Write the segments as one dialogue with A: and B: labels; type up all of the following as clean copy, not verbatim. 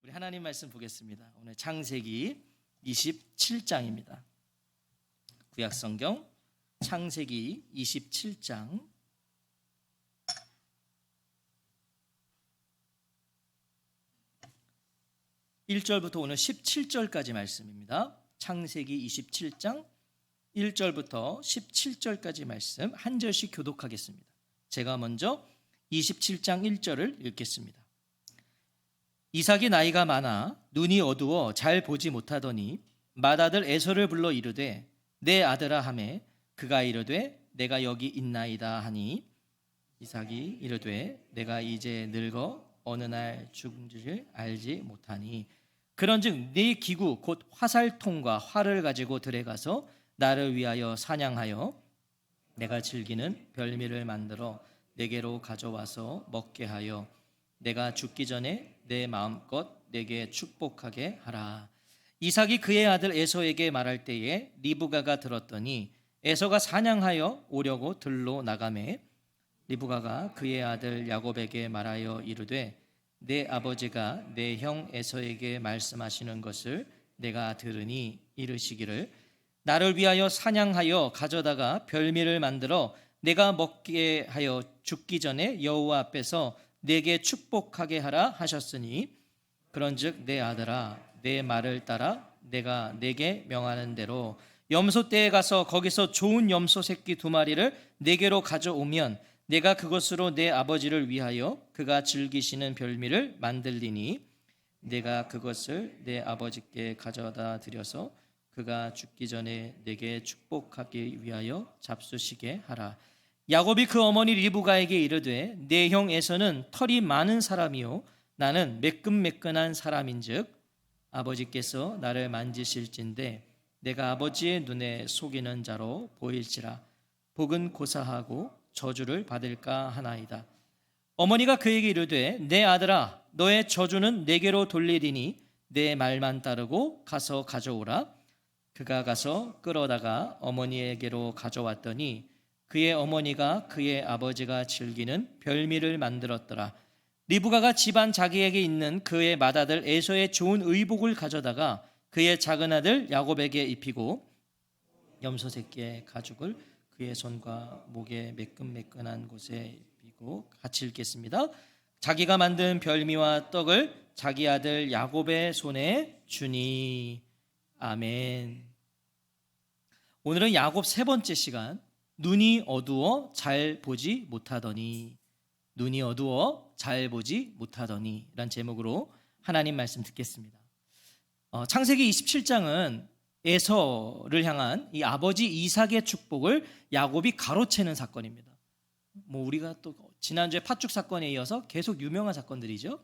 A: 우리 하나님 말씀 보겠습니다. 오늘 창세기 27장입니다. 구약성경 창세기 27장 1절부터 오늘 17절까지 말씀입니다. 창세기 27장 1절부터 17절까지 말씀 한 절씩 교독하겠습니다. 제가 먼저 27장 1절을 읽겠습니다. 이삭이 나이가 많아 눈이 어두워 잘 보지 못하더니 맏아들 에서를 불러 이르되 내 아들아 하매 그가 이르되 내가 여기 있나이다 하니 이삭이 이르되 내가 이제 늙어 어느 날 죽은 줄 알지 못하니 그런즉 네 기구 곧 화살통과 활을 가지고 들에 가서 나를 위하여 사냥하여 내가 즐기는 별미를 만들어 내게로 가져와서 먹게 하여 내가 죽기 전에 내 마음껏 내게 축복하게 하라. 이삭이 그의 아들 에서에게 말할 때에 리브가가 들었더니 에서가 사냥하여 오려고 들로 나가매 리브가가 그의 아들 야곱에게 말하여 이르되 내 아버지가 내 형 에서에게 말씀하시는 것을 내가 들으니 이르시기를 나를 위하여 사냥하여 가져다가 별미를 만들어 내가 먹게 하여 죽기 전에 여호와 앞에서 내게 축복하게 하라 하셨으니 그런즉 내 아들아 내 말을 따라 내가 내게 명하는 대로 염소떼에 가서 거기서 좋은 염소 새끼 2마리를 내게로 가져오면 내가 그것으로 내 아버지를 위하여 그가 즐기시는 별미를 만들리니 내가 그것을 내 아버지께 가져다 드려서 그가 죽기 전에 내게 축복하기 위하여 잡수시게 하라. 야곱이 그 어머니 리브가에게 이르되 내 형 에서는 털이 많은 사람이요 나는 매끈매끈한 사람인즉 아버지께서 나를 만지실진데 내가 아버지의 눈에 속이는 자로 보일지라 복은 고사하고 저주를 받을까 하나이다. 어머니가 그에게 이르되 내 아들아 너의 저주는 내게로 돌리리니 내 말만 따르고 가서 가져오라. 그가 가서 끌어다가 어머니에게로 가져왔더니 그의 어머니가 그의 아버지가 즐기는 별미를 만들었더라. 리브가가 집안 자기에게 있는 그의 맏아들 에서의 좋은 의복을 가져다가 그의 작은 아들 야곱에게 입히고 염소 새끼의 가죽을 그의 손과 목에 매끈매끈한 곳에 입히고 같이 읽겠습니다. 자기가 만든 별미와 떡을 자기 아들 야곱의 손에 주니. 아멘. 오늘은 야곱 3번째 시간 눈이 어두워 잘 보지 못하더니 눈이 어두워 잘 보지 못하더니 라는 제목으로 하나님 말씀 듣겠습니다. 창세기 27장은 에서를 향한 이 아버지 이삭의 축복을 야곱이 가로채는 사건입니다. 우리가 또 지난주에 팥죽 사건에 이어서 계속 유명한 사건들이죠.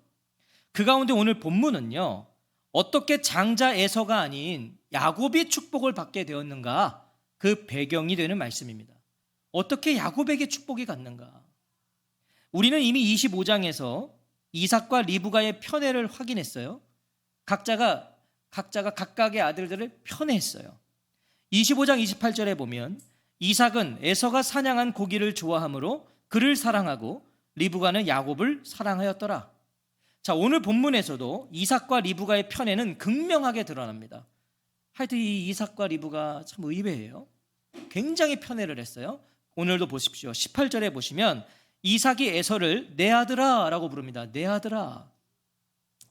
A: 그 가운데 오늘 본문은요, 어떻게 장자 에서가 아닌 야곱이 축복을 받게 되었는가, 그 배경이 되는 말씀입니다. 어떻게 야곱에게 축복이 갔는가? 우리는 이미 25장에서 이삭과 리브가의 편애를 확인했어요. 각자가 각각의 아들들을 편애했어요. 25장 28절에 보면 이삭은 에서가 사냥한 고기를 좋아하므로 그를 사랑하고 리브가는 야곱을 사랑하였더라. 자, 오늘 본문에서도 이삭과 리브가의 편애는 극명하게 드러납니다. 하여튼 이 이삭과 리브가 참 의외예요. 굉장히 편애를 했어요. 오늘도 보십시오. 18절에 보시면 이삭이 에서를 내 아들아 라고 부릅니다. 내 아들아.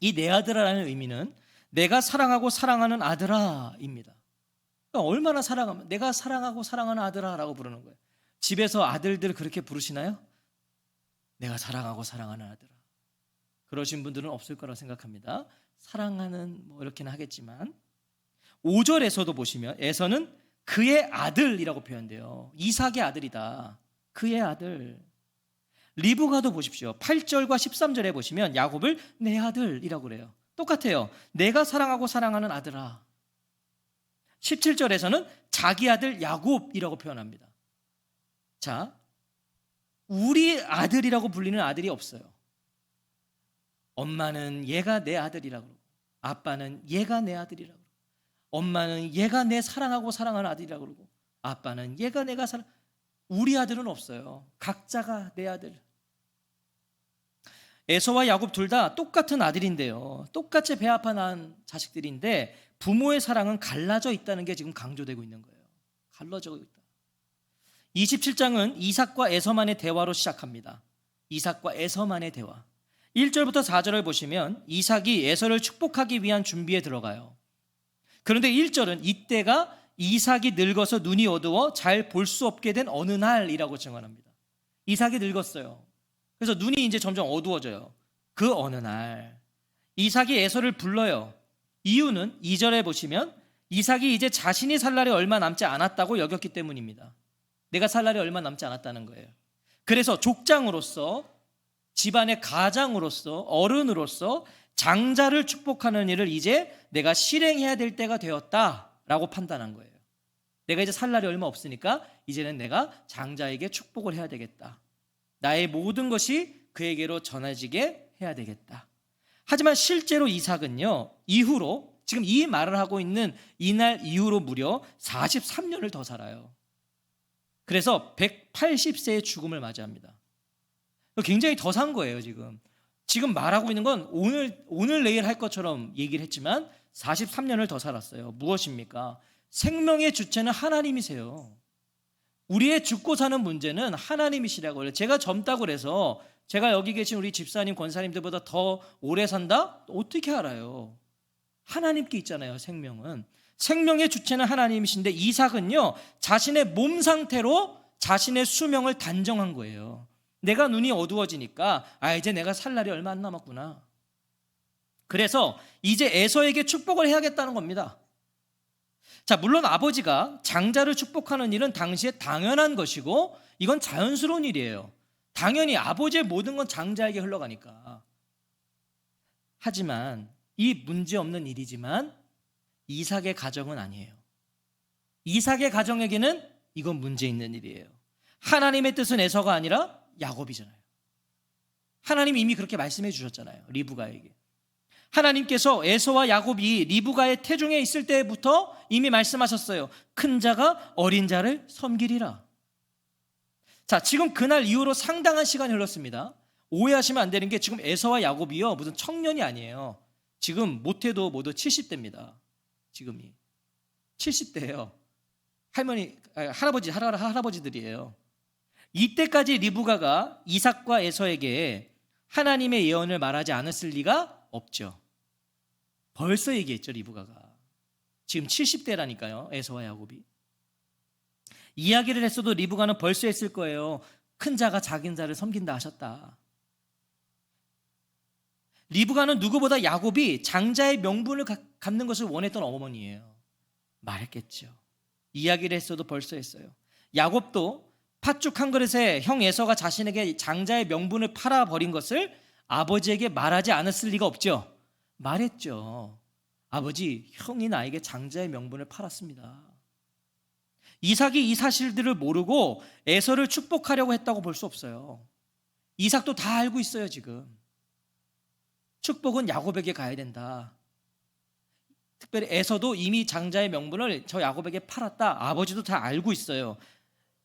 A: 이 내 아들아라는 의미는 내가 사랑하고 사랑하는 아들아입니다. 그러니까 얼마나 사랑하면 내가 사랑하고 사랑하는 아들아 라고 부르는 거예요. 집에서 아들들 그렇게 부르시나요? 내가 사랑하고 사랑하는 아들아. 그러신 분들은 없을 거라고 생각합니다. 사랑하는 이렇게는 하겠지만 5절에서도 보시면 에서는 그의 아들이라고 표현돼요. 이삭의 아들이다. 그의 아들. 리브가도 보십시오. 8절과 13절에 보시면 야곱을 내 아들이라고 그래요. 똑같아요. 내가 사랑하고 사랑하는 아들아. 17절에서는 자기 아들 야곱이라고 표현합니다. 자, 우리 아들이라고 불리는 아들이 없어요. 엄마는 얘가 내 아들이라고 그러고 아빠는 얘가 내 아들이라고 그러고 엄마는 얘가 내 사랑하고 사랑하는 아들이라고 그러고 아빠는 얘가 내가 사랑. 우리 아들은 없어요. 각자가 내 아들. 에서와 야곱 둘 다 똑같은 아들인데요. 똑같이 배 아파 낳은 자식들인데 부모의 사랑은 갈라져 있다는 게 지금 강조되고 있는 거예요. 갈라져 있다. 27장은 이삭과 에서만의 대화로 시작합니다. 이삭과 에서만의 대화. 1절부터 4절을 보시면 이삭이 에서를 축복하기 위한 준비에 들어가요. 그런데 1절은 이때가 이삭이 늙어서 눈이 어두워 잘 볼 수 없게 된 어느 날이라고 증언합니다. 이삭이 늙었어요. 그래서 눈이 이제 점점 어두워져요. 그 어느 날 이삭이 에서를 불러요. 이유는 2절에 보시면 이삭이 이제 자신이 살 날이 얼마 남지 않았다고 여겼기 때문입니다. 내가 살 날이 얼마 남지 않았다는 거예요. 그래서 족장으로서, 집안의 가장으로서, 어른으로서 장자를 축복하는 일을 이제 내가 실행해야 될 때가 되었다라고 판단한 거예요. 내가 이제 살 날이 얼마 없으니까 이제는 내가 장자에게 축복을 해야 되겠다. 나의 모든 것이 그에게로 전해지게 해야 되겠다. 하지만 실제로 이삭은요, 이후로 지금 이 말을 하고 있는 이날 이후로 무려 43년을 더 살아요. 그래서 180세의 죽음을 맞이합니다. 굉장히 더 산 거예요, 지금. 지금 말하고 있는 건 오늘 내일 할 것처럼 얘기를 했지만 43년을 더 살았어요. 무엇입니까? 생명의 주체는 하나님이세요. 우리의 죽고 사는 문제는 하나님이시라고 해요. 제가 젊다고 그래서 제가 여기 계신 우리 집사님, 권사님들보다 더 오래 산다? 어떻게 알아요? 하나님께 있잖아요, 생명은. 생명의 주체는 하나님이신데 이삭은요, 자신의 몸 상태로 자신의 수명을 단정한 거예요. 내가 눈이 어두워지니까 이제 내가 살 날이 얼마 안 남았구나. 그래서 이제 에서에게 축복을 해야겠다는 겁니다. 자, 물론 아버지가 장자를 축복하는 일은 당시에 당연한 것이고 이건 자연스러운 일이에요. 당연히 아버지의 모든 건 장자에게 흘러가니까. 하지만 이 문제없는 일이지만 이삭의 가정은 아니에요. 이삭의 가정에게는 이건 문제 있는 일이에요. 하나님의 뜻은 에서가 아니라 야곱이잖아요. 하나님이 이미 그렇게 말씀해 주셨잖아요, 리브가에게. 하나님께서 에서와 야곱이 리브가의 태중에 있을 때부터 이미 말씀하셨어요. 큰 자가 어린 자를 섬기리라. 자, 지금 그날 이후로 상당한 시간이 흘렀습니다. 오해하시면 안 되는 게 지금 에서와 야곱이요, 무슨 청년이 아니에요. 지금 못해도 모두 70대입니다. 지금이 70대예요. 할아버지들이에요. 이때까지 리브가가 이삭과 에서에게 하나님의 예언을 말하지 않았을 리가 없죠. 벌써 얘기했죠, 리브가가. 지금 70대라니까요, 에서와 야곱이. 이야기를 했어도 리브가는 벌써 했을 거예요. 큰 자가 작은 자를 섬긴다 하셨다. 리브가는 누구보다 야곱이 장자의 명분을 갖는 것을 원했던 어머니예요. 말했겠죠. 이야기를 했어도 벌써 했어요. 야곱도 팥죽 한 그릇에 형 에서가 자신에게 장자의 명분을 팔아버린 것을 아버지에게 말하지 않았을 리가 없죠. 말했죠. 아버지, 형이 나에게 장자의 명분을 팔았습니다. 이삭이 이 사실들을 모르고 에서를 축복하려고 했다고 볼 수 없어요. 이삭도 다 알고 있어요, 지금. 축복은 야곱에게 가야 된다. 특별히 에서도 이미 장자의 명분을 저 야곱에게 팔았다. 아버지도 다 알고 있어요.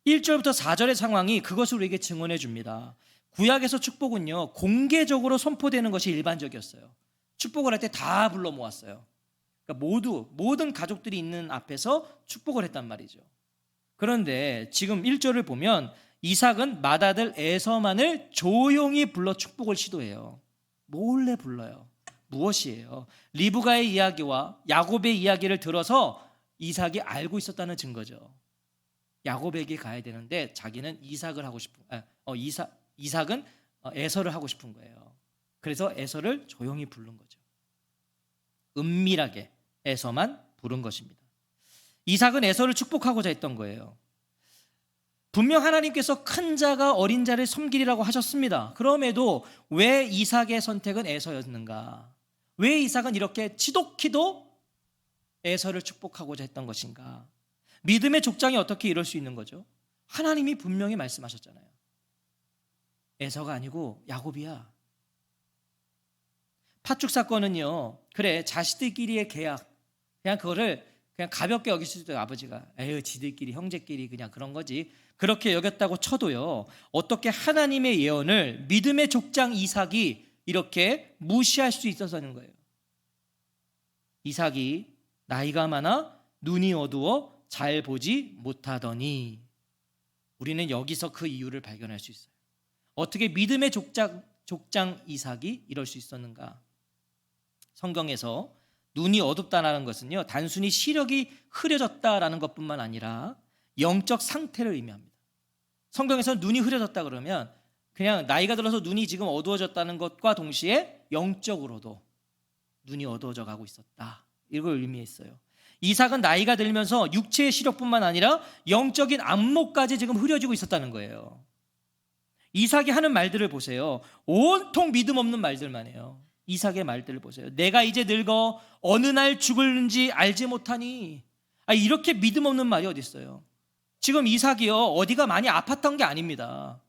A: 1절부터 4절의 상황이 그것을 우리에게 증언해 줍니다. 구약에서 축복은요, 공개적으로 선포되는 것이 일반적이었어요. 축복을 할 때 다 불러 모았어요. 그러니까 모든 가족들이 있는 앞에서 축복을 했단 말이죠. 그런데 지금 1절을 보면 이삭은 맏아들 에서만을 조용히 불러 축복을 시도해요. 몰래 불러요. 무엇이에요? 리브가의 이야기와 야곱의 이야기를 들어서 이삭이 알고 있었다는 증거죠. 야곱에게 가야 되는데 자기는 이삭은 에서를 하고 싶은 거예요. 그래서 에서를 조용히 부른 거죠. 은밀하게 에서만 부른 것입니다. 이삭은 에서를 축복하고자 했던 거예요. 분명 하나님께서 큰 자가 어린 자를 섬기리라고 하셨습니다. 그럼에도 왜 이삭의 선택은 에서였는가? 왜 이삭은 이렇게 지독히도 에서를 축복하고자 했던 것인가? 믿음의 족장이 어떻게 이럴 수 있는 거죠? 하나님이 분명히 말씀하셨잖아요. 에서가 아니고 야곱이야. 팥죽 사건은요, 그래, 자식들끼리의 계약, 그냥 그거를 그냥 가볍게 여길 수도 있어요. 아버지가 지들끼리, 형제끼리 그냥 그런 거지, 그렇게 여겼다고 쳐도요, 어떻게 하나님의 예언을 믿음의 족장 이삭이 이렇게 무시할 수 있어서는 거예요. 이삭이 나이가 많아 눈이 어두워 잘 보지 못하더니, 우리는 여기서 그 이유를 발견할 수 있어요. 어떻게 믿음의 족장 이삭이 이럴 수 있었는가? 성경에서 눈이 어둡다라는 것은요, 단순히 시력이 흐려졌다라는 것뿐만 아니라 영적 상태를 의미합니다. 성경에서 눈이 흐려졌다 그러면 그냥 나이가 들어서 눈이 지금 어두워졌다는 것과 동시에 영적으로도 눈이 어두워져 가고 있었다, 이걸 의미했어요. 이삭은 나이가 들면서 육체의 시력뿐만 아니라 영적인 안목까지 지금 흐려지고 있었다는 거예요. 이삭이 하는 말들을 보세요. 온통 믿음 없는 말들만 해요. 이삭의 말들을 보세요. 내가 이제 늙어 어느 날 죽을는지 알지 못하니. 이렇게 믿음 없는 말이 어디 있어요? 지금 이삭이요, 어디가 많이 아팠던 게 아닙니다.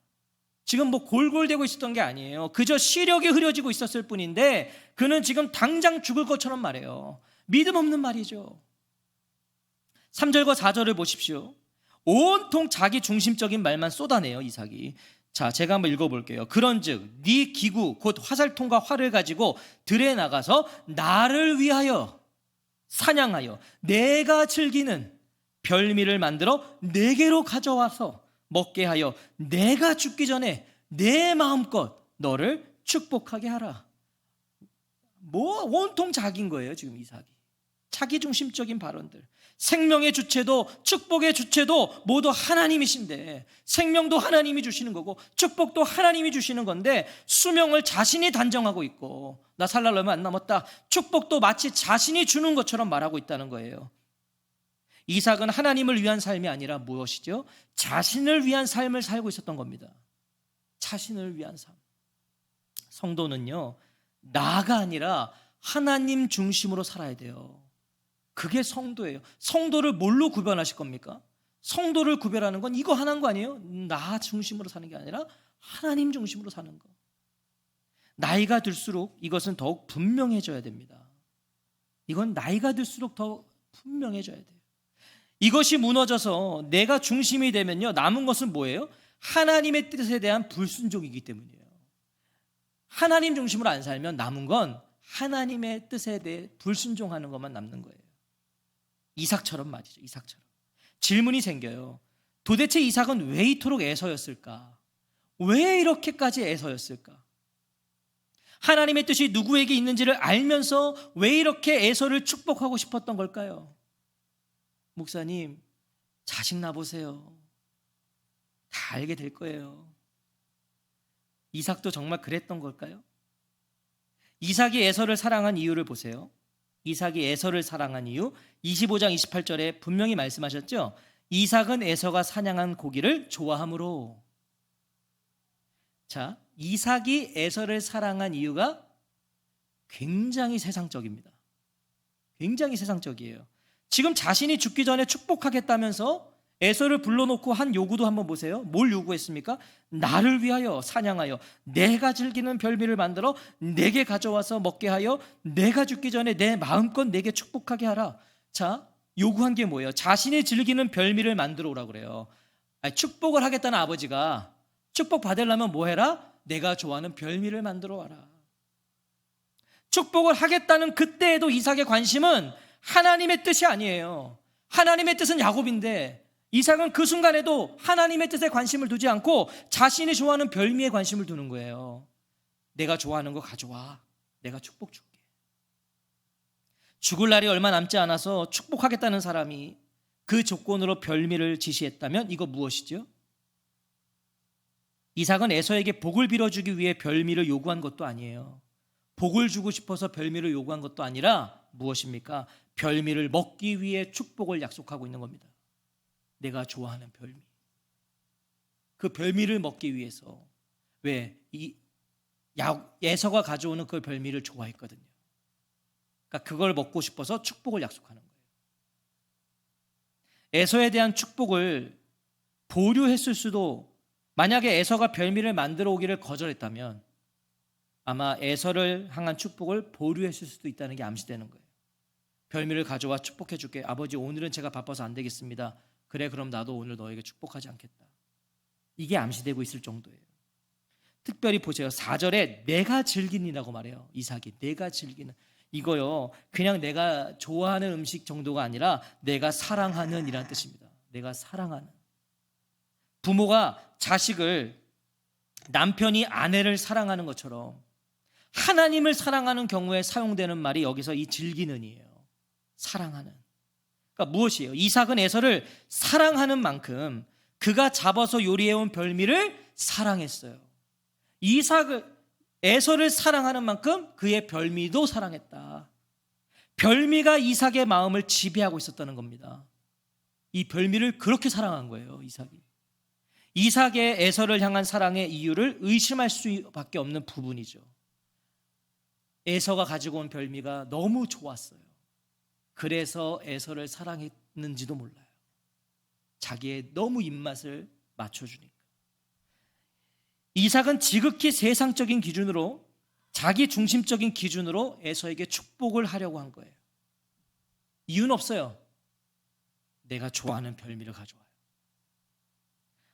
A: 지금 뭐 골골대고 있었던 게 아니에요. 그저 시력이 흐려지고 있었을 뿐인데 그는 지금 당장 죽을 것처럼 말해요. 믿음 없는 말이죠. 3절과 4절을 보십시오. 온통 자기 중심적인 말만 쏟아내요, 이삭이. 자, 제가 한번 읽어볼게요. 그런즉 네 기구 곧 화살통과 활을 가지고 들에 나가서 나를 위하여 사냥하여 내가 즐기는 별미를 만들어 내게로 가져와서 먹게 하여 내가 죽기 전에 내 마음껏 너를 축복하게 하라. 뭐 온통 자기인 거예요, 지금 이삭이. 자기 중심적인 발언들. 생명의 주체도 축복의 주체도 모두 하나님이신데, 생명도 하나님이 주시는 거고 축복도 하나님이 주시는 건데 수명을 자신이 단정하고 있고, 나 살 날 얼마 안 남았다, 축복도 마치 자신이 주는 것처럼 말하고 있다는 거예요. 이삭은 하나님을 위한 삶이 아니라 무엇이죠? 자신을 위한 삶을 살고 있었던 겁니다. 자신을 위한 삶. 성도는요, 나가 아니라 하나님 중심으로 살아야 돼요. 그게 성도예요. 성도를 뭘로 구별하실 겁니까? 성도를 구별하는 건 이거 하나인 거 아니에요? 나 중심으로 사는 게 아니라 하나님 중심으로 사는 거. 나이가 들수록 이것은 더욱 분명해져야 됩니다. 이건 나이가 들수록 더 분명해져야 돼요. 이것이 무너져서 내가 중심이 되면요, 남은 것은 뭐예요? 하나님의 뜻에 대한 불순종이기 때문이에요. 하나님 중심으로 안 살면 남은 건 하나님의 뜻에 대해 불순종하는 것만 남는 거예요. 이삭처럼 말이죠. 이삭처럼. 질문이 생겨요. 도대체 이삭은 왜 이토록 애서였을까? 왜 이렇게까지 애서였을까? 하나님의 뜻이 누구에게 있는지를 알면서 왜 이렇게 에서를 축복하고 싶었던 걸까요? 목사님, 자식 낳아보세요. 다 알게 될 거예요. 이삭도 정말 그랬던 걸까요? 이삭이 에서를 사랑한 이유를 보세요. 이삭이 에서를 사랑한 이유 25장 28절에 분명히 말씀하셨죠. 이삭은 에서가 사냥한 고기를 좋아하므로. 자, 이삭이 에서를 사랑한 이유가 굉장히 세상적입니다. 굉장히 세상적이에요. 지금 자신이 죽기 전에 축복하겠다면서 에서를 불러놓고 한 요구도 한번 보세요. 뭘 요구했습니까? 나를 위하여 사냥하여 내가 즐기는 별미를 만들어 내게 가져와서 먹게 하여 내가 죽기 전에 내 마음껏 내게 축복하게 하라. 자, 요구한 게 뭐예요? 자신이 즐기는 별미를 만들어 오라고 그래요. 축복을 하겠다는 아버지가 축복 받으려면 뭐 해라? 내가 좋아하는 별미를 만들어 와라. 축복을 하겠다는 그때에도 이삭의 관심은 하나님의 뜻이 아니에요. 하나님의 뜻은 야곱인데 이삭은 그 순간에도 하나님의 뜻에 관심을 두지 않고 자신이 좋아하는 별미에 관심을 두는 거예요. 내가 좋아하는 거 가져와. 내가 축복 줄게. 죽을 날이 얼마 남지 않아서 축복하겠다는 사람이 그 조건으로 별미를 지시했다면 이거 무엇이죠? 이삭은 에서에게 복을 빌어주기 위해 별미를 요구한 것도 아니에요. 복을 주고 싶어서 별미를 요구한 것도 아니라 무엇입니까? 별미를 먹기 위해 축복을 약속하고 있는 겁니다. 내가 좋아하는 별미. 그 별미를 먹기 위해서. 왜? 에서가 가져오는 그 별미를 좋아했거든요. 그러니까 그걸 먹고 싶어서 축복을 약속하는 거예요. 에서에 대한 축복을 보류했을 수도, 만약에 에서가 별미를 만들어 오기를 거절했다면 아마 에서를 향한 축복을 보류했을 수도 있다는 게 암시되는 거예요. 별미를 가져와 축복해 줄게. 아버지, 오늘은 제가 바빠서 안 되겠습니다. 그래, 그럼 나도 오늘 너에게 축복하지 않겠다. 이게 암시되고 있을 정도예요. 특별히 보세요. 4절에 내가 즐긴이라고 말해요. 이삭이 내가 즐기는. 이거요, 그냥 내가 좋아하는 음식 정도가 아니라 내가 사랑하는 이란 뜻입니다. 내가 사랑하는. 부모가 자식을, 남편이 아내를 사랑하는 것처럼 하나님을 사랑하는 경우에 사용되는 말이 여기서 이 즐기는이에요. 사랑하는. 그러니까 무엇이에요? 이삭은 에서를 사랑하는 만큼 그가 잡아서 요리해온 별미를 사랑했어요. 이삭을, 에서를 사랑하는 만큼 그의 별미도 사랑했다. 별미가 이삭의 마음을 지배하고 있었다는 겁니다. 이 별미를 그렇게 사랑한 거예요, 이삭이. 이삭의 에서를 향한 사랑의 이유를 의심할 수밖에 없는 부분이죠. 에서가 가지고 온 별미가 너무 좋았어요. 그래서 에서를 사랑했는지도 몰라요. 자기의 너무 입맛을 맞춰주니까. 이삭은 지극히 세상적인 기준으로, 자기 중심적인 기준으로 에서에게 축복을 하려고 한 거예요. 이유는 없어요. 내가 좋아하는 별미를 가져와요.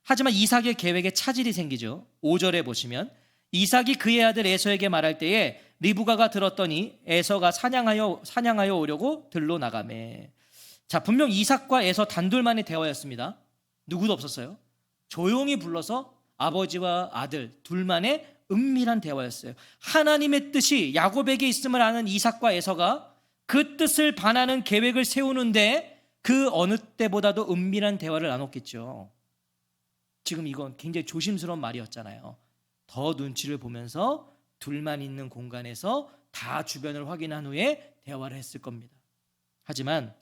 A: 하지만 이삭의 계획에 차질이 생기죠. 5절에 보시면 이삭이 그의 아들 에서에게 말할 때에 리브가가 들었더니 에서가 사냥하여 오려고 들로 나가매. 자, 분명 이삭과 에서 단둘만의 대화였습니다. 누구도 없었어요. 조용히 불러서 아버지와 아들 둘만의 은밀한 대화였어요. 하나님의 뜻이 야곱에게 있음을 아는 이삭과 에서가 그 뜻을 반하는 계획을 세우는데 그 어느 때보다도 은밀한 대화를 나눴겠죠. 지금 이건 굉장히 조심스러운 말이었잖아요. 더 눈치를 보면서 둘만 있는 공간에서 다 주변을 확인한 후에 대화를 했을 겁니다. 하지만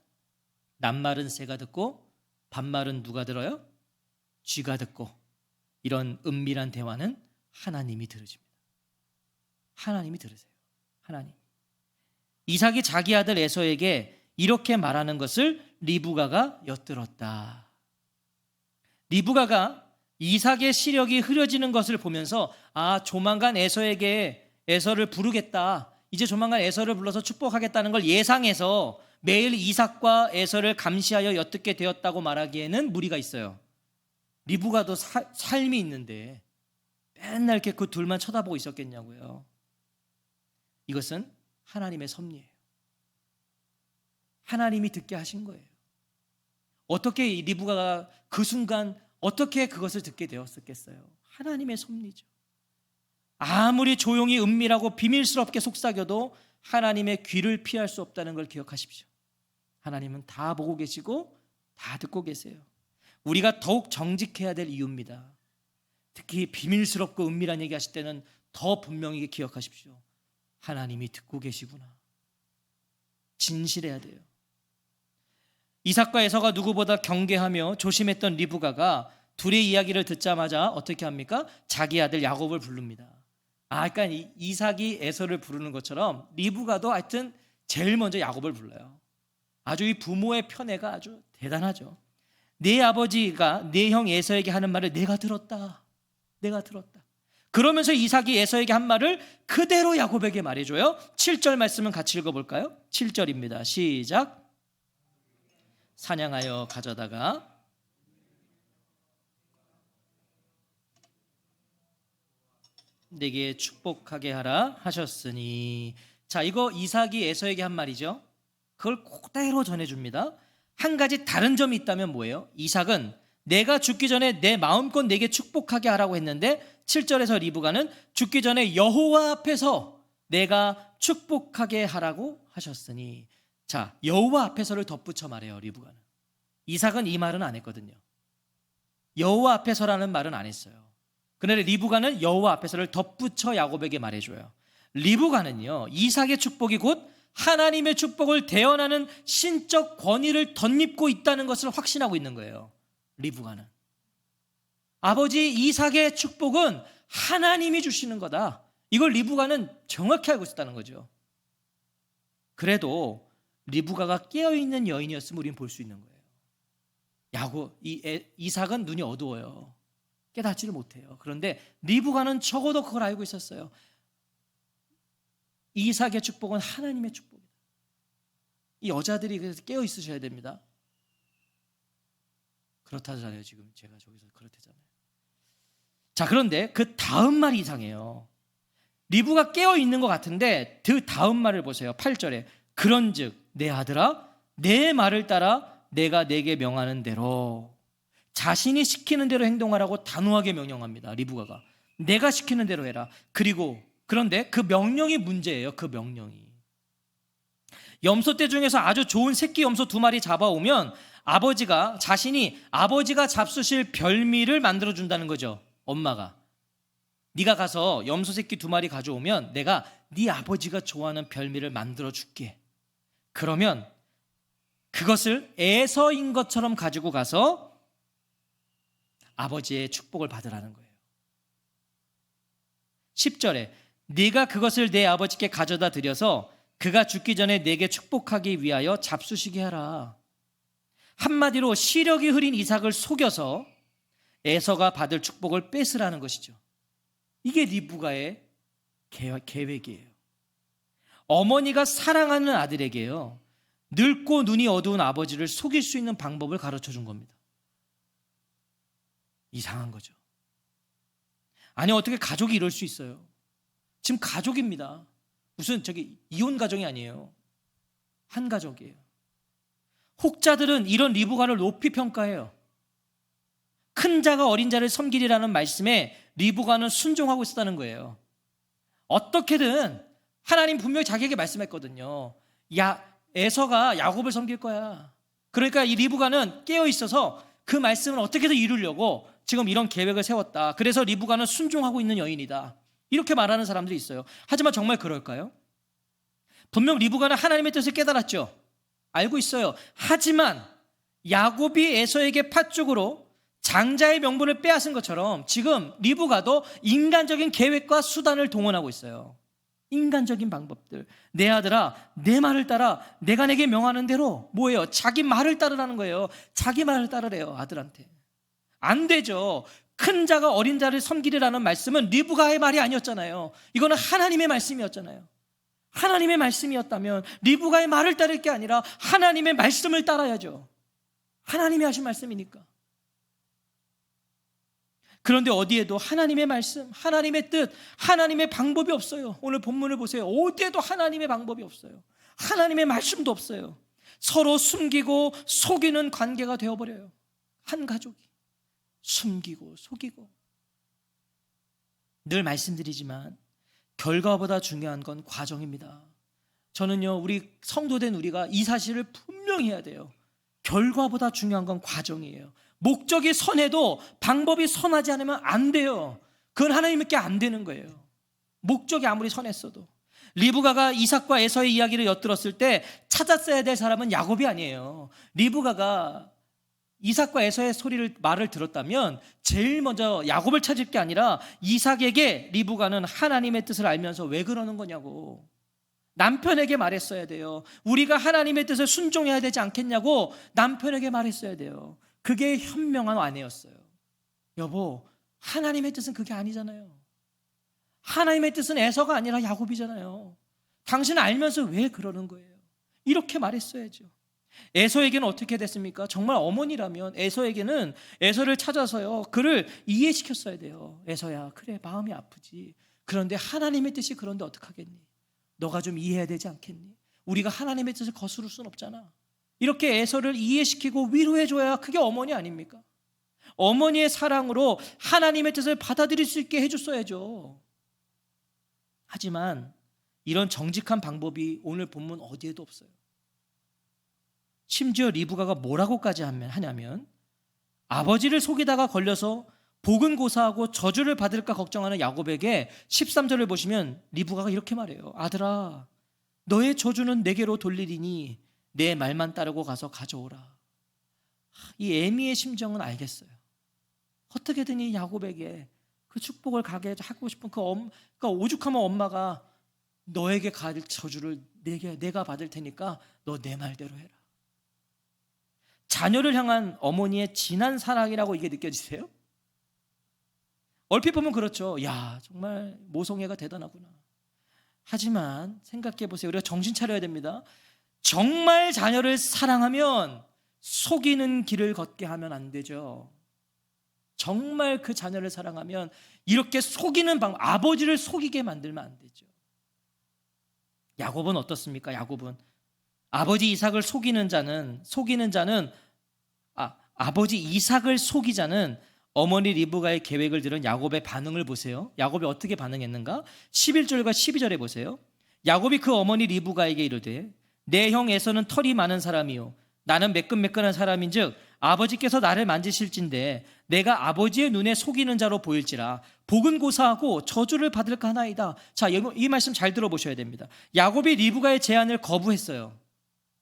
A: 낱말은 새가 듣고 반말은 누가 들어요? 쥐가 듣고, 이런 은밀한 대화는 하나님이 들으십니다. 하나님이 들으세요. 하나님. 이삭이 자기 아들 에서에게 이렇게 말하는 것을 리브가가 엿들었다. 리브가가 이삭의 시력이 흐려지는 것을 보면서 조만간 에서를 부르겠다. 이제 조만간 에서를 불러서 축복하겠다는 걸 예상해서 매일 이삭과 에서를 감시하여 엿듣게 되었다고 말하기에는 무리가 있어요. 리브가도 삶이 있는데 맨날 이렇게 그 둘만 쳐다보고 있었겠냐고요. 이것은 하나님의 섭리예요. 하나님이 듣게 하신 거예요. 어떻게 리브가가 그 순간 어떻게 그것을 듣게 되었겠어요? 하나님의 섭리죠. 아무리 조용히 은밀하고 비밀스럽게 속삭여도 하나님의 귀를 피할 수 없다는 걸 기억하십시오. 하나님은 다 보고 계시고 다 듣고 계세요. 우리가 더욱 정직해야 될 이유입니다. 특히 비밀스럽고 은밀한 얘기 하실 때는 더 분명히 기억하십시오. 하나님이 듣고 계시구나. 진실해야 돼요. 이삭과 에서가 누구보다 경계하며 조심했던 리브가가 둘의 이야기를 듣자마자 어떻게 합니까? 자기 아들 야곱을 부릅니다. 그러니까 이삭이 에서를 부르는 것처럼 리브가도 하여튼 제일 먼저 야곱을 불러요. 아주 이 부모의 편애가 아주 대단하죠. 내 아버지가 내 형 에서에게 하는 말을 내가 들었다. 그러면서 이삭이 에서에게 한 말을 그대로 야곱에게 말해줘요. 7절 말씀은 같이 읽어볼까요? 7절입니다. 시작. 사냥하여 가져다가 내게 축복하게 하라 하셨으니. 자, 이거 이삭이 에서에게 한 말이죠. 그걸 그대로 전해줍니다. 한 가지 다른 점이 있다면 뭐예요? 이삭은 내가 죽기 전에 내 마음껏 내게 축복하게 하라고 했는데 7절에서 리브가는 죽기 전에 여호와 앞에서 내가 축복하게 하라고 하셨으니. 자, 여호와 앞에서를 덧붙여 말해요, 리브가는. 이삭은 이 말은 안 했거든요. 여호와 앞에서라는 말은 안 했어요. 그런데 리브가는 여호와 앞에서를 덧붙여 야곱에게 말해줘요. 리브가는요, 이삭의 축복이 곧 하나님의 축복을 대언하는 신적 권위를 덧입고 있다는 것을 확신하고 있는 거예요. 리브가는 아버지 이삭의 축복은 하나님이 주시는 거다. 이걸 리브가는 정확히 알고 있었다는 거죠. 그래도 리브가가 깨어있는 여인이었으면 우리는 볼 수 있는 거예요. 이삭은 눈이 어두워요. 깨닫지를 못해요. 그런데 리브가는 적어도 그걸 알고 있었어요. 이삭의 축복은 하나님의 축복이다. 이 여자들이 그래서 깨어 있으셔야 됩니다. 그렇다잖아요. 지금 제가 저기서 그렇다잖아요. 자, 그런데 그 다음 말이 이상해요. 리브가 깨어 있는 것 같은데 그 다음 말을 보세요. 8절에 그런즉 내 아들아 내 말을 따라 내가 내게 명하는 대로, 자신이 시키는 대로 행동하라고 단호하게 명령합니다. 리브가가 내가 시키는 대로 해라. 그리고 그런데 그 명령이 문제예요. 그 명령이 염소떼 중에서 아주 좋은 새끼 염소 2마리 잡아오면 자신이 아버지가 잡수실 별미를 만들어준다는 거죠. 엄마가 네가 가서 염소 새끼 2마리 가져오면 내가 네 아버지가 좋아하는 별미를 만들어줄게. 그러면 그것을 에서인 것처럼 가지고 가서 아버지의 축복을 받으라는 거예요. 10절에 네가 그것을 내 아버지께 가져다 드려서 그가 죽기 전에 내게 축복하기 위하여 잡수시게 하라. 한마디로 시력이 흐린 이삭을 속여서 에서가 받을 축복을 뺏으라는 것이죠. 이게 리브가의 계획이에요. 어머니가 사랑하는 아들에게요, 늙고 눈이 어두운 아버지를 속일 수 있는 방법을 가르쳐 준 겁니다. 이상한 거죠. 아니, 어떻게 가족이 이럴 수 있어요? 지금 가족입니다. 무슨 이혼 가정이 아니에요. 한 가족이에요. 혹자들은 이런 리브가를 높이 평가해요. 큰 자가 어린 자를 섬기리라는 말씀에 리브가는 순종하고 있었다는 거예요. 어떻게든 하나님 분명히 자기에게 말씀했거든요. 에서가 야곱을 섬길 거야. 그러니까 이 리브가는 깨어 있어서 그 말씀을 어떻게든 이루려고 지금 이런 계획을 세웠다. 그래서 리브가는 순종하고 있는 여인이다. 이렇게 말하는 사람들이 있어요. 하지만 정말 그럴까요? 분명 리브가는 하나님의 뜻을 깨달았죠. 알고 있어요. 하지만 야곱이 에서에게 팥죽으로 장자의 명분을 빼앗은 것처럼 지금 리브가도 인간적인 계획과 수단을 동원하고 있어요. 인간적인 방법들. 내 아들아 내 말을 따라 내가 내게 명하는 대로, 뭐예요? 자기 말을 따르라는 거예요. 자기 말을 따르래요. 아들한테. 안 되죠. 큰 자가 어린 자를 섬기리라는 말씀은 리브가의 말이 아니었잖아요. 이거는 하나님의 말씀이었잖아요. 하나님의 말씀이었다면 리브가의 말을 따를 게 아니라 하나님의 말씀을 따라야죠. 하나님이 하신 말씀이니까. 그런데 어디에도 하나님의 말씀, 하나님의 뜻, 하나님의 방법이 없어요. 오늘 본문을 보세요. 어디에도 하나님의 방법이 없어요. 하나님의 말씀도 없어요. 서로 숨기고 속이는 관계가 되어버려요. 한 가족이 숨기고 속이고. 늘 말씀드리지만 결과보다 중요한 건 과정입니다. 저는요, 우리 성도된 우리가 이 사실을 분명히 해야 돼요. 결과보다 중요한 건 과정이에요. 목적이 선해도 방법이 선하지 않으면 안 돼요. 그건 하나님께 안 되는 거예요. 목적이 아무리 선했어도. 리브가가 이삭과 에서의 이야기를 엿들었을 때 찾았어야 될 사람은 야곱이 아니에요. 리브가가 이삭과 에서의 말을 들었다면 제일 먼저 야곱을 찾을 게 아니라 이삭에게 리브가는 하나님의 뜻을 알면서 왜 그러는 거냐고 남편에게 말했어야 돼요. 우리가 하나님의 뜻을 순종해야 되지 않겠냐고 남편에게 말했어야 돼요. 그게 현명한 아내였어요. 여보, 하나님의 뜻은 그게 아니잖아요. 하나님의 뜻은 에서가 아니라 야곱이잖아요. 당신은 알면서 왜 그러는 거예요? 이렇게 말했어야죠. 에서에게는 어떻게 됐습니까? 정말 어머니라면 에서에게는 에서를 찾아서요, 그를 이해시켰어야 돼요. 에서야, 그래, 마음이 아프지. 그런데 하나님의 뜻이 그런데 어떡하겠니? 너가 좀 이해해야 되지 않겠니? 우리가 하나님의 뜻을 거스를 수는 없잖아. 이렇게 에서를 이해시키고 위로해줘야 그게 어머니 아닙니까? 어머니의 사랑으로 하나님의 뜻을 받아들일 수 있게 해줬어야죠. 하지만 이런 정직한 방법이 오늘 본문 어디에도 없어요. 심지어 리브가가 뭐라고까지 하냐면 아버지를 속이다가 걸려서 복은 고사하고 저주를 받을까 걱정하는 야곱에게 13절을 보시면 리브가가 이렇게 말해요. 아들아, 너의 저주는 내게로 돌리리니 내 말만 따르고 가서 가져오라. 이 애미의 심정은 알겠어요. 어떻게든 이 야곱에게 그 축복을 가게 하고 싶은 그러니까 오죽하면 엄마가 너에게 갈 저주를 내가 받을 테니까 너 내 말대로 해라. 자녀를 향한 어머니의 진한 사랑이라고 이게 느껴지세요? 얼핏 보면 그렇죠. 야, 정말 모성애가 대단하구나. 하지만 생각해 보세요. 우리가 정신 차려야 됩니다. 정말 자녀를 사랑하면 속이는 길을 걷게 하면 안 되죠. 정말 그 자녀를 사랑하면 이렇게 속이는 방법, 아버지를 속이게 만들면 안 되죠. 야곱은 어떻습니까? 야곱은 아버지 이삭을 속이는 자는 아버지 이삭을 속이자는 어머니 리브가의 계획을 들은 야곱의 반응을 보세요. 야곱이 어떻게 반응했는가? 11절과 12절에 보세요. 야곱이 그 어머니 리브가에게 이르되 내 형 에서는 털이 많은 사람이요 나는 매끈매끈한 사람인즉 아버지께서 나를 만지실진데 내가 아버지의 눈에 속이는 자로 보일지라 복은 고사하고 저주를 받을까 하나이다. 자, 이 말씀 잘 들어보셔야 됩니다. 야곱이 리브가의 제안을 거부했어요.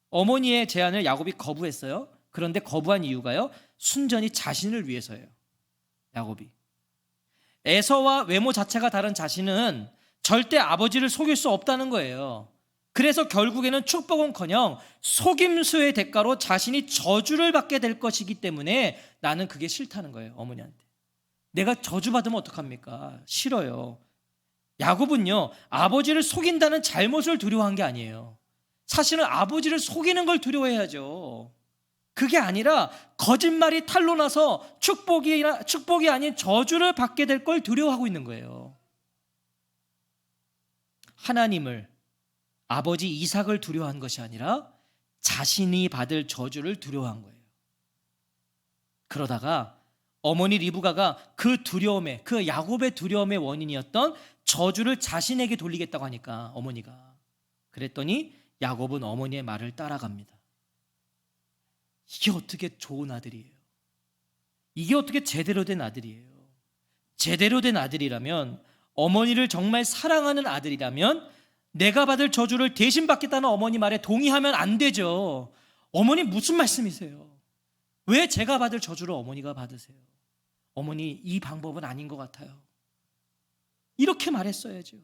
A: 어머니의 제안을 야곱이 거부했어요. 그런데 거부한 이유가요, 순전히 자신을 위해서예요. 야곱이 에서와 외모 자체가 다른 자신은 절대 아버지를 속일 수 없다는 거예요. 그래서 결국에는 축복은커녕 속임수의 대가로 자신이 저주를 받게 될 것이기 때문에 나는 그게 싫다는 거예요. 어머니한테 내가 저주받으면 어떡합니까? 싫어요. 야곱은요, 아버지를 속인다는 잘못을 두려워한 게 아니에요. 사실은 아버지를 속이는 걸 두려워해야죠. 그게 아니라 거짓말이 탄로 나서 축복이 아닌 저주를 받게 될 걸 두려워하고 있는 거예요. 하나님을, 아버지 이삭을 두려워한 것이 아니라 자신이 받을 저주를 두려워한 거예요. 그러다가 어머니 리브가가 그 두려움의, 그 야곱의 두려움의 원인이었던 저주를 자신에게 돌리겠다고 하니까 어머니가, 그랬더니 야곱은 어머니의 말을 따라갑니다. 이게 어떻게 좋은 아들이에요? 이게 어떻게 제대로 된 아들이에요? 제대로 된 아들이라면, 어머니를 정말 사랑하는 아들이라면 내가 받을 저주를 대신 받겠다는 어머니 말에 동의하면 안 되죠. 어머니 무슨 말씀이세요? 왜 제가 받을 저주를 어머니가 받으세요? 어머니, 이 방법은 아닌 것 같아요. 이렇게 말했어야죠.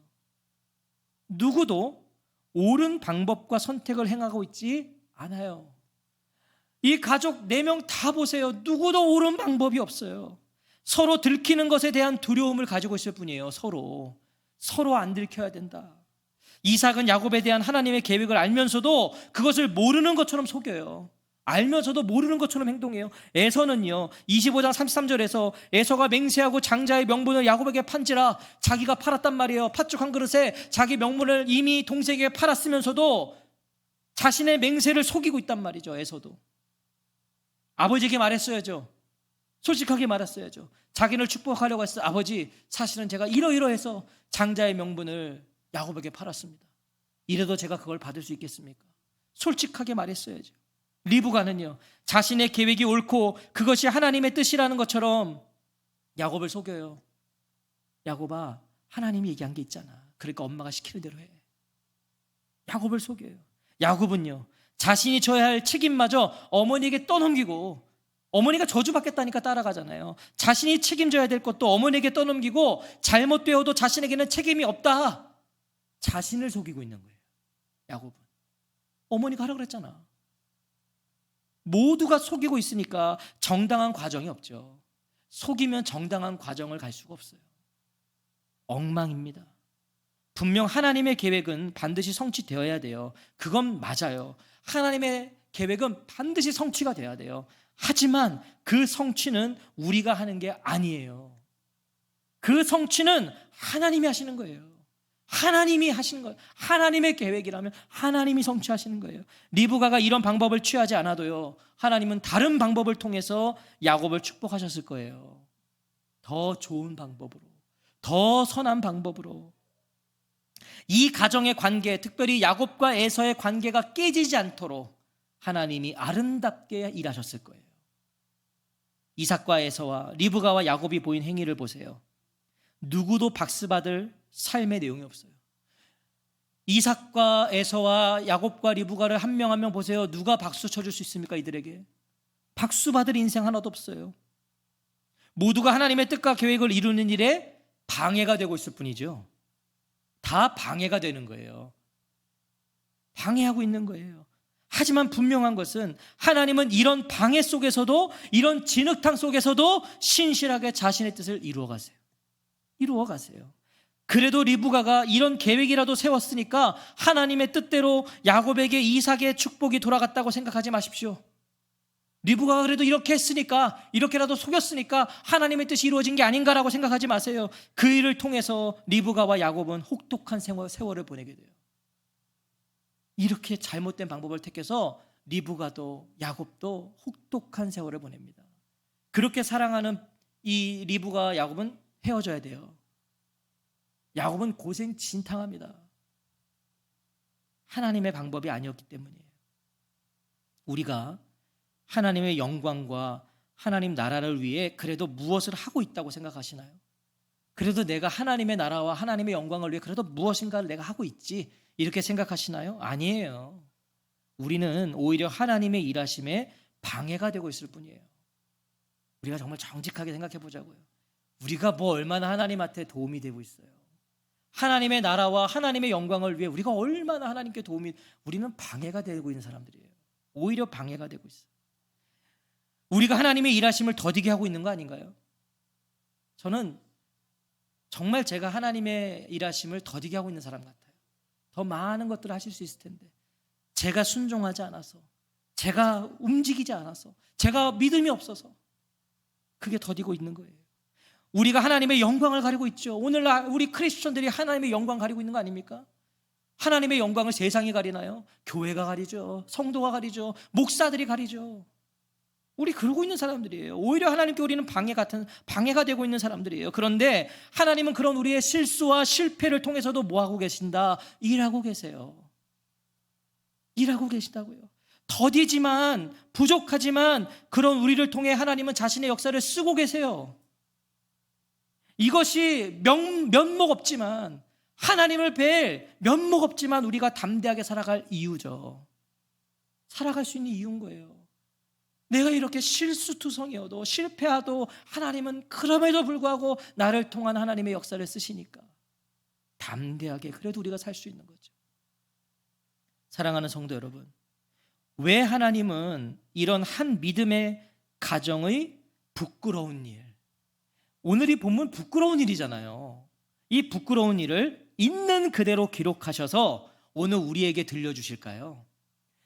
A: 누구도 옳은 방법과 선택을 행하고 있지 않아요. 이 가족 4명 다 보세요. 누구도 옳은 방법이 없어요. 서로 들키는 것에 대한 두려움을 가지고 있을 뿐이에요. 서로 안 들켜야 된다. 이삭은 야곱에 대한 하나님의 계획을 알면서도 그것을 모르는 것처럼 속여요. 알면서도 모르는 것처럼 행동해요. 에서는요, 25장 33절에서 에서가 맹세하고 장자의 명분을 야곱에게 판지라 자기가 팔았단 말이에요. 팥죽 한 그릇에 자기 명분을 이미 동생에게 팔았으면서도 자신의 맹세를 속이고 있단 말이죠. 에서도 아버지에게 말했어야죠. 솔직하게 말했어야죠. 자기를 축복하려고 했어요. 아버지, 사실은 제가 이러이러해서 장자의 명분을 야곱에게 팔았습니다. 이래도 제가 그걸 받을 수 있겠습니까? 솔직하게 말했어야죠. 리브가는요, 자신의 계획이 옳고 그것이 하나님의 뜻이라는 것처럼 야곱을 속여요. 야곱아, 하나님이 얘기한 게 있잖아. 그러니까 엄마가 시키는 대로 해. 야곱을 속여요. 야곱은요, 자신이 져야 할 책임마저 어머니에게 떠넘기고, 어머니가 저주받겠다니까 따라가잖아요. 자신이 책임져야 될 것도 어머니에게 떠넘기고, 잘못되어도 자신에게는 책임이 없다, 자신을 속이고 있는 거예요. 야곱은 어머니가 하라고 그랬잖아. 모두가 속이고 있으니까 정당한 과정이 없죠. 속이면 정당한 과정을 갈 수가 없어요. 엉망입니다. 분명 하나님의 계획은 반드시 성취되어야 돼요. 그건 맞아요. 하나님의 계획은 반드시 성취가 돼야 돼요. 하지만 그 성취는 우리가 하는 게 아니에요. 그 성취는 하나님이 하시는 거예요. 하나님이 하시는 거예요. 하나님의 계획이라면 하나님이 성취하시는 거예요. 리브가가 이런 방법을 취하지 않아도요, 하나님은 다른 방법을 통해서 야곱을 축복하셨을 거예요. 더 좋은 방법으로, 더 선한 방법으로. 이 가정의 관계, 특별히 야곱과 에서의 관계가 깨지지 않도록 하나님이 아름답게 일하셨을 거예요. 이삭과 에서와 리브가와 야곱이 보인 행위를 보세요. 누구도 박수받을 삶의 내용이 없어요. 이삭과 에서와 야곱과 리브가를 한 명 한 명 보세요. 누가 박수 쳐줄 수 있습니까? 이들에게 박수받을 인생 하나도 없어요. 모두가 하나님의 뜻과 계획을 이루는 일에 방해가 되고 있을 뿐이죠. 다 방해가 되는 거예요. 방해하고 있는 거예요. 하지만 분명한 것은 하나님은 이런 방해 속에서도, 이런 진흙탕 속에서도 신실하게 자신의 뜻을 이루어가세요. 그래도 리브가가 이런 계획이라도 세웠으니까 하나님의 뜻대로 야곱에게 이삭의 축복이 돌아갔다고 생각하지 마십시오. 리브가가 그래도 이렇게 했으니까, 이렇게라도 속였으니까 하나님의 뜻이 이루어진 게 아닌가라고 생각하지 마세요. 그 일을 통해서 리브가와 야곱은 혹독한 세월을 보내게 돼요. 이렇게 잘못된 방법을 택해서 리브가도 야곱도 혹독한 세월을 보냅니다. 그렇게 사랑하는 이 리브가와 야곱은 헤어져야 돼요. 야곱은 고생 진탕합니다. 하나님의 방법이 아니었기 때문이에요. 우리가 하나님의 영광과 하나님 나라를 위해 그래도 무엇을 하고 있다고 생각하시나요? 그래도 내가 하나님의 나라와 하나님의 영광을 위해 그래도 무엇인가를 내가 하고 있지, 이렇게 생각하시나요? 아니에요. 우리는 오히려 하나님의 일하심에 방해가 되고 있을 뿐이에요. 우리가 정말 정직하게 생각해 보자고요. 우리가 뭐 얼마나 하나님한테 도움이 되고 있어요. 하나님의 나라와 하나님의 영광을 위해 우리가 얼마나 하나님께 우리는 방해가 되고 있는 사람들이에요. 오히려 방해가 되고 있어요. 우리가 하나님의 일하심을 더디게 하고 있는 거 아닌가요? 저는 정말 제가 하나님의 일하심을 더디게 하고 있는 사람 같아요. 더 많은 것들을 하실 수 있을 텐데 제가 순종하지 않아서, 제가 움직이지 않아서, 제가 믿음이 없어서 그게 더디고 있는 거예요. 우리가 하나님의 영광을 가리고 있죠. 오늘날 우리 크리스천들이 하나님의 영광 가리고 있는 거 아닙니까? 하나님의 영광을 세상이 가리나요? 교회가 가리죠. 성도가 가리죠. 목사들이 가리죠. 우리 그러고 있는 사람들이에요. 오히려 하나님께 우리는 방해가 되고 있는 사람들이에요. 그런데 하나님은 그런 우리의 실수와 실패를 통해서도 뭐하고 계신다? 일하고 계세요. 일하고 계시다고요. 더디지만, 부족하지만 그런 우리를 통해 하나님은 자신의 역사를 쓰고 계세요. 이것이 면목 없지만, 하나님을 뵐 면목 없지만 우리가 담대하게 살아갈 이유죠. 살아갈 수 있는 이유인 거예요. 내가 이렇게 실수투성이어도 실패하도 하나님은 그럼에도 불구하고 나를 통한 하나님의 역사를 쓰시니까 담대하게 그래도 우리가 살 수 있는 거죠. 사랑하는 성도 여러분, 왜 하나님은 이런 한 믿음의 가정의 부끄러운 일, 오늘 이 본문 부끄러운 일이잖아요. 이 부끄러운 일을 있는 그대로 기록하셔서 오늘 우리에게 들려주실까요?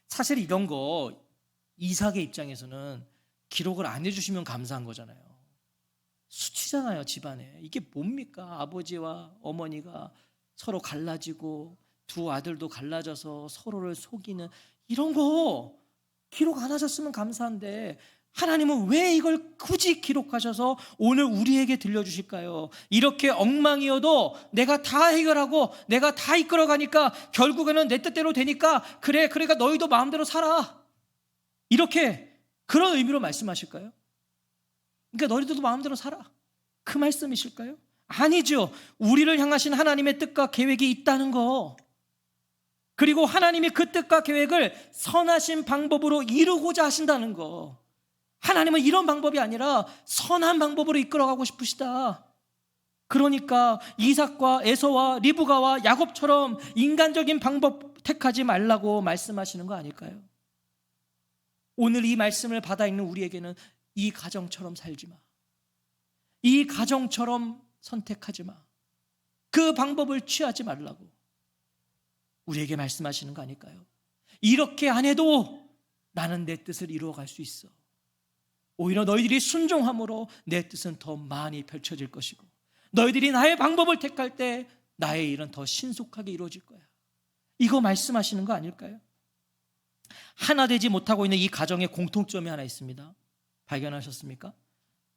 A: 사실 이런 거 이삭의 입장에서는 기록을 안 해주시면 감사한 거잖아요. 수치잖아요, 집안에. 이게 뭡니까? 아버지와 어머니가 서로 갈라지고 두 아들도 갈라져서 서로를 속이는 이런 거 기록 안 하셨으면 감사한데 하나님은 왜 이걸 굳이 기록하셔서 오늘 우리에게 들려주실까요? 이렇게 엉망이어도 내가 다 해결하고 내가 다 이끌어가니까 결국에는 내 뜻대로 되니까 그래, 그러니까 너희도 마음대로 살아, 이렇게 그런 의미로 말씀하실까요? 그러니까 너희들도 마음대로 살아, 그 말씀이실까요? 아니죠. 우리를 향하신 하나님의 뜻과 계획이 있다는 거, 그리고 하나님이 그 뜻과 계획을 선하신 방법으로 이루고자 하신다는 거. 하나님은 이런 방법이 아니라 선한 방법으로 이끌어가고 싶으시다. 그러니까 이삭과 에서와 리브가와 야곱처럼 인간적인 방법 택하지 말라고 말씀하시는 거 아닐까요? 오늘 이 말씀을 받아 읽는 우리에게는 이 가정처럼 살지 마, 이 가정처럼 선택하지 마, 그 방법을 취하지 말라고 우리에게 말씀하시는 거 아닐까요? 이렇게 안 해도 나는 내 뜻을 이루어갈 수 있어. 오히려 너희들이 순종함으로 내 뜻은 더 많이 펼쳐질 것이고 너희들이 나의 방법을 택할 때 나의 일은 더 신속하게 이루어질 거야. 이거 말씀하시는 거 아닐까요? 하나 되지 못하고 있는 이 가정의 공통점이 하나 있습니다. 발견하셨습니까?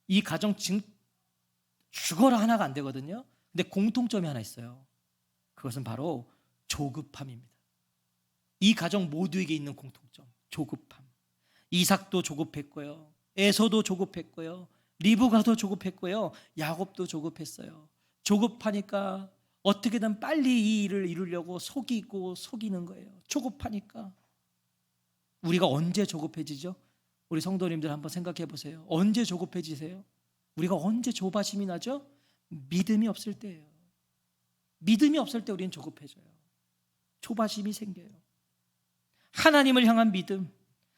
A: 이 가정 죽어라 하나가 안 되거든요. 근데 공통점이 하나 있어요. 그것은 바로 조급함입니다. 이 가정 모두에게 있는 공통점, 조급함. 이삭도 조급했고요, 에서도 조급했고요, 리브가도 조급했고요, 야곱도 조급했어요. 조급하니까 어떻게든 빨리 이 일을 이루려고 속이는 거예요. 조급하니까. 우리가 언제 조급해지죠? 우리 성도님들 한번 생각해 보세요. 언제 조급해지세요? 우리가 언제 조바심이 나죠? 믿음이 없을 때예요. 믿음이 없을 때 우리는 조급해져요. 조바심이 생겨요. 하나님을 향한 믿음,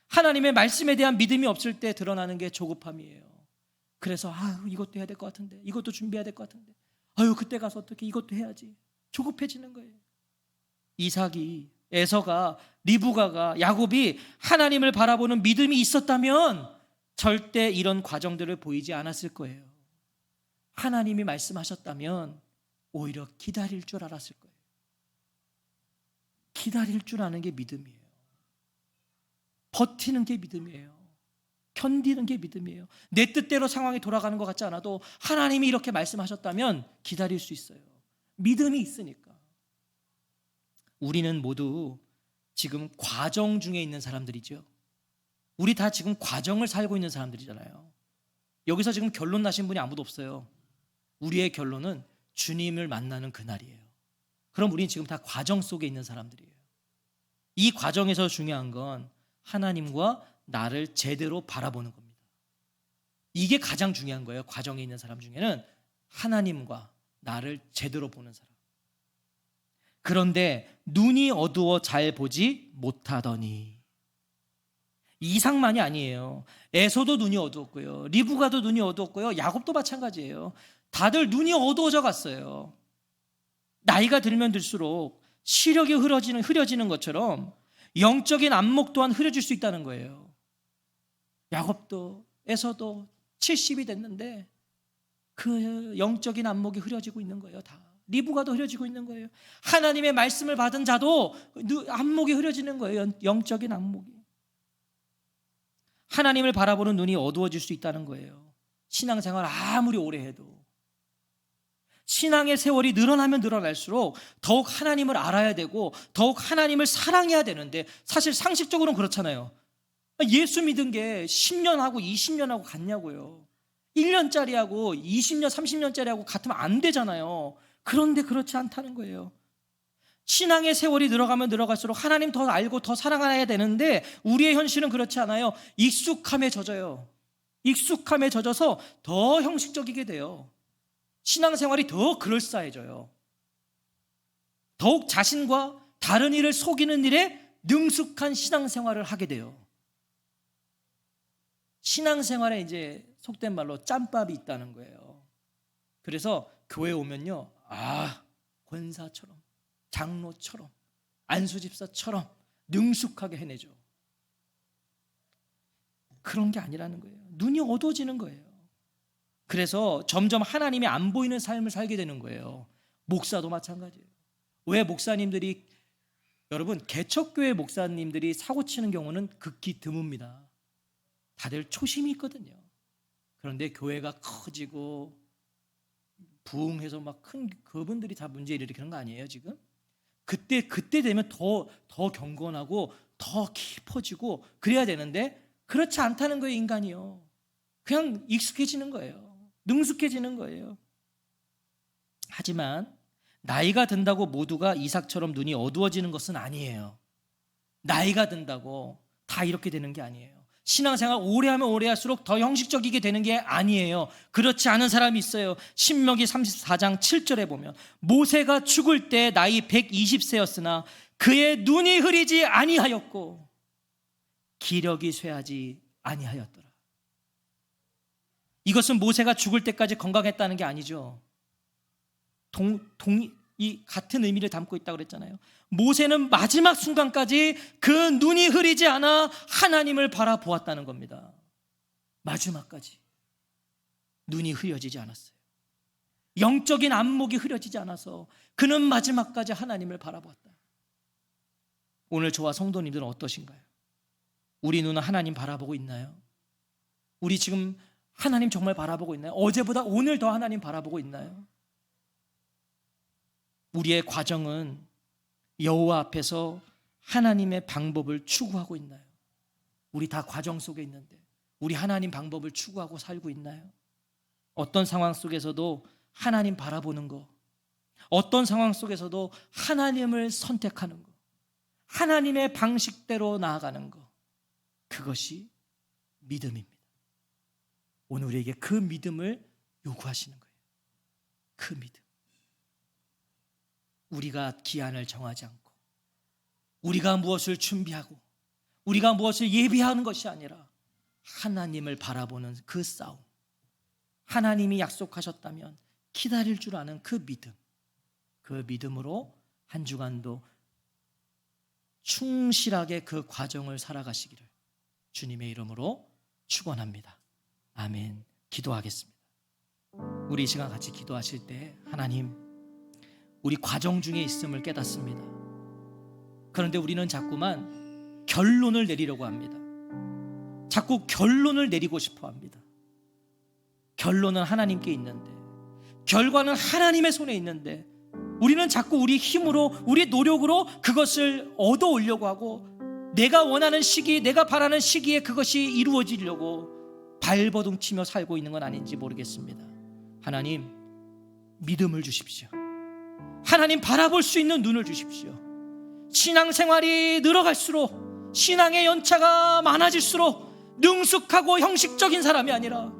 A: 하나님의 말씀에 대한 믿음이 없을 때 드러나는 게 조급함이에요. 그래서 이것도 해야 될 것 같은데, 이것도 준비해야 될 것 같은데, 그때 가서 어떻게 이것도 해야지, 조급해지는 거예요. 이삭이, 에서가, 리브가가, 야곱이 하나님을 바라보는 믿음이 있었다면 절대 이런 과정들을 보이지 않았을 거예요. 하나님이 말씀하셨다면 오히려 기다릴 줄 알았을 거예요. 기다릴 줄 아는 게 믿음이에요. 버티는 게 믿음이에요. 견디는 게 믿음이에요. 내 뜻대로 상황이 돌아가는 것 같지 않아도 하나님이 이렇게 말씀하셨다면 기다릴 수 있어요. 믿음이 있으니까. 우리는 모두 지금 과정 중에 있는 사람들이죠. 우리 다 지금 과정을 살고 있는 사람들이잖아요. 여기서 지금 결론 나신 분이 아무도 없어요. 우리의 결론은 주님을 만나는 그날이에요. 그럼 우리는 지금 다 과정 속에 있는 사람들이에요. 이 과정에서 중요한 건 하나님과 나를 제대로 바라보는 겁니다. 이게 가장 중요한 거예요. 과정에 있는 사람 중에는 하나님과 나를 제대로 보는 사람. 그런데 눈이 어두워 잘 보지 못하더니, 이상만이 아니에요. 에서도 눈이 어두웠고요, 리브가도 눈이 어두웠고요, 야곱도 마찬가지예요. 다들 눈이 어두워져 갔어요. 나이가 들면 들수록 시력이 흐려지는 것처럼 영적인 안목 또한 흐려질 수 있다는 거예요. 야곱도 에서도 70이 됐는데 그 영적인 안목이 흐려지고 있는 거예요. 다 리브가도 흐려지고 있는 거예요. 하나님의 말씀을 받은 자도 안목이 흐려지는 거예요. 영적인 안목이. 하나님을 바라보는 눈이 어두워질 수 있다는 거예요. 신앙생활 아무리 오래 해도. 신앙의 세월이 늘어나면 늘어날수록 더욱 하나님을 알아야 되고 더욱 하나님을 사랑해야 되는데, 사실 상식적으로는 그렇잖아요. 예수 믿은 게 10년하고 20년하고 같냐고요. 1년짜리하고 20년, 30년짜리하고 같으면 안 되잖아요. 그런데 그렇지 않다는 거예요. 신앙의 세월이 늘어가면 늘어갈수록 하나님 더 알고 더 사랑해야 되는데 우리의 현실은 그렇지 않아요. 익숙함에 젖어요. 익숙함에 젖어서 더 형식적이게 돼요. 신앙생활이 더 그럴싸해져요. 더욱 자신과 다른 이를 속이는 일에 능숙한 신앙생활을 하게 돼요. 신앙생활에 이제 속된 말로 짬밥이 있다는 거예요. 그래서 교회 오면요, 권사처럼, 장로처럼, 안수집사처럼 능숙하게 해내죠. 그런 게 아니라는 거예요. 눈이 어두워지는 거예요. 그래서 점점 하나님이 안 보이는 삶을 살게 되는 거예요. 목사도 마찬가지예요. 왜 목사님들이, 여러분, 개척교회 목사님들이 사고치는 경우는 극히 드뭅니다. 다들 초심이 있거든요. 그런데 교회가 커지고 부흥해서 막 큰 그분들이 다 문제 일으키는 거 아니에요 지금? 그때 되면 더 경건하고 더 깊어지고 그래야 되는데 그렇지 않다는 거예요. 인간이요. 그냥 익숙해지는 거예요. 능숙해지는 거예요. 하지만 나이가 든다고 모두가 이삭처럼 눈이 어두워지는 것은 아니에요. 나이가 든다고 다 이렇게 되는 게 아니에요. 신앙생활 오래 하면 오래 할수록 더 형식적이게 되는 게 아니에요. 그렇지 않은 사람이 있어요. 신명기 34장 7절에 보면 모세가 죽을 때 나이 120세였으나 그의 눈이 흐리지 아니하였고 기력이 쇠하지 아니하였더라. 이것은 모세가 죽을 때까지 건강했다는 게 아니죠. 이 같은 의미를 담고 있다고 그랬잖아요. 모세는 마지막 순간까지 그 눈이 흐리지 않아 하나님을 바라보았다는 겁니다. 마지막까지 눈이 흐려지지 않았어요. 영적인 안목이 흐려지지 않아서 그는 마지막까지 하나님을 바라보았다. 오늘 저와 성도님들은 어떠신가요? 우리 눈은 하나님 바라보고 있나요? 우리 지금 하나님 정말 바라보고 있나요? 어제보다 오늘 더 하나님 바라보고 있나요? 우리의 과정은 여호와 앞에서 하나님의 방법을 추구하고 있나요? 우리 다 과정 속에 있는데 우리 하나님 방법을 추구하고 살고 있나요? 어떤 상황 속에서도 하나님 바라보는 거, 어떤 상황 속에서도 하나님을 선택하는 거, 하나님의 방식대로 나아가는 거, 그것이 믿음입니다. 오늘 우리에게 그 믿음을 요구하시는 거예요. 그 믿음. 우리가 기한을 정하지 않고 우리가 무엇을 준비하고 우리가 무엇을 예비하는 것이 아니라 하나님을 바라보는 그 싸움, 하나님이 약속하셨다면 기다릴 줄 아는 그 믿음, 그 믿음으로 한 주간도 충실하게 그 과정을 살아가시기를 주님의 이름으로 축원합니다. 아멘. 기도하겠습니다. 우리 이 시간 같이 기도하실 때 하나님, 우리 과정 중에 있음을 깨닫습니다. 그런데 우리는 자꾸만 결론을 내리려고 합니다. 자꾸 결론을 내리고 싶어 합니다. 결론은 하나님께 있는데, 결과는 하나님의 손에 있는데, 우리는 자꾸 우리 힘으로, 우리 노력으로 그것을 얻어 오려고 하고, 내가 원하는 시기, 내가 바라는 시기에 그것이 이루어지려고 발버둥 치며 살고 있는 건 아닌지 모르겠습니다. 하나님, 믿음을 주십시오. 하나님, 바라볼 수 있는 눈을 주십시오. 신앙생활이 늘어갈수록, 신앙의 연차가 많아질수록 능숙하고 형식적인 사람이 아니라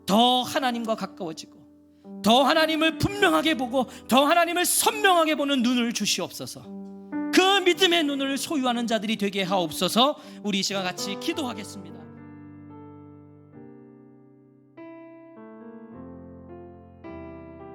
A: 더 하나님과 가까워지고, 더 하나님을 분명하게 보고, 더 하나님을 선명하게 보는 눈을 주시옵소서. 그 믿음의 눈을 소유하는 자들이 되게 하옵소서. 우리 이 시간 같이 기도하겠습니다.